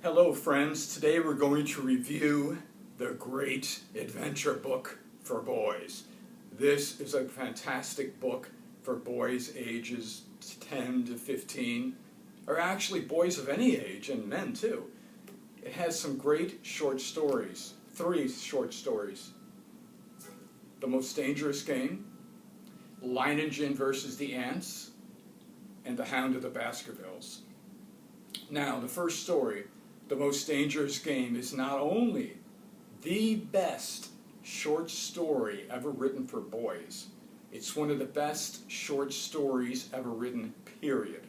Hello friends, today we're going to review the great adventure book for boys. This is a fantastic book for boys ages 10 to 15, or actually boys of any age and men too. It has some great short stories, 3 short stories. The Most Dangerous Game, Lineagen versus the Ants, and The Hound of the Baskervilles. Now, the first story, The Most Dangerous Game, is not only the best short story ever written for boys, it's one of the best short stories ever written, period.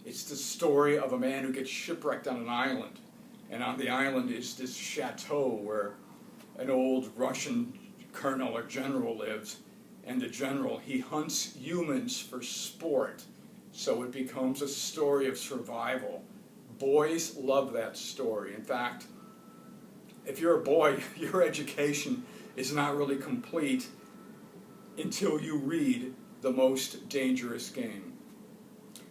It's the story of a man who gets shipwrecked on an island, and on the island is this chateau where an old Russian colonel or general lives, and the general, he hunts humans for sport, so it becomes a story of survival. Boys love that story. In fact, if you're a boy, your education is not really complete until you read The Most Dangerous Game.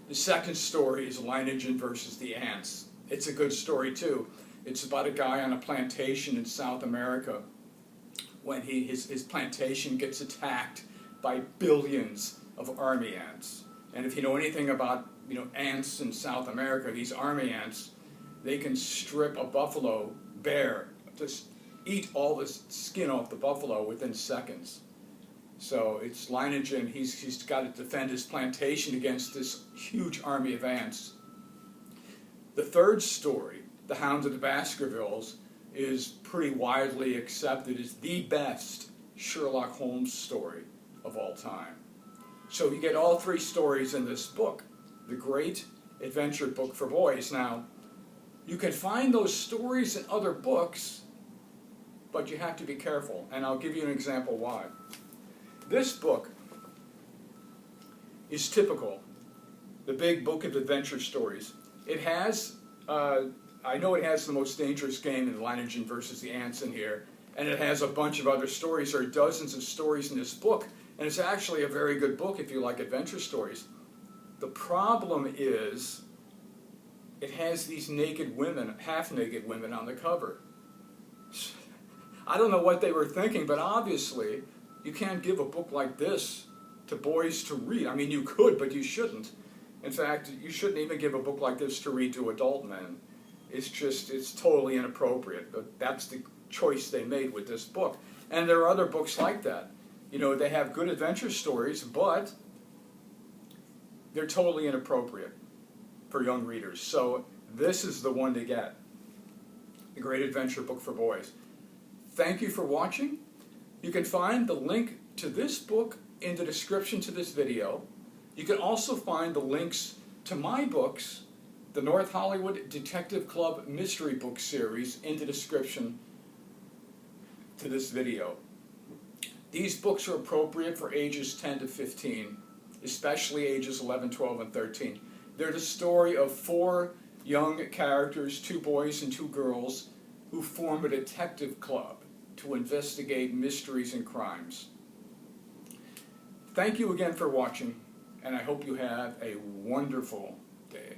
The second story is Lineagen versus the Ants. It's a good story too. It's about a guy on a plantation in South America when his plantation gets attacked by billions of army ants. And if you know anything about ants in South America, these army ants, they can strip a buffalo bare, just eat all the skin off the buffalo within seconds. So it's Lineagen, he's got to defend his plantation against this huge army of ants. The third story, The Hound of the Baskervilles, is pretty widely accepted as the best Sherlock Holmes story of all time. So you get all 3 stories in this book, the great adventure book for boys. Now, you can find those stories in other books, but you have to be careful, and I'll give you an example why. This book is typical, the big book of adventure stories. It has, I know it has The Most Dangerous Game and Lineagen versus the Ants in here, and it has a bunch of other stories. There are dozens of stories in this book, and it's actually a very good book if you like adventure stories. The problem is it has these naked women, half-naked women on the cover. I don't know what they were thinking, but obviously you can't give a book like this to boys to read. I mean, you could, but you shouldn't. In fact, you shouldn't even give a book like this to read to adult men. It's totally inappropriate. But that's the choice they made with this book. And there are other books like that. They have good adventure stories, but they're totally inappropriate for young readers. So this is the one to get. The Great Adventure Book for Boys. Thank you for watching. You can find the link to this book in the description to this video. You can also find the links to my books, the North Hollywood Detective Club Mystery Book Series, in the description to this video. These books are appropriate for ages 10 to 15, especially ages 11, 12, and 13. They're the story of 4 young characters, 2 boys and 2 girls, who form a detective club to investigate mysteries and crimes. Thank you again for watching, and I hope you have a wonderful day.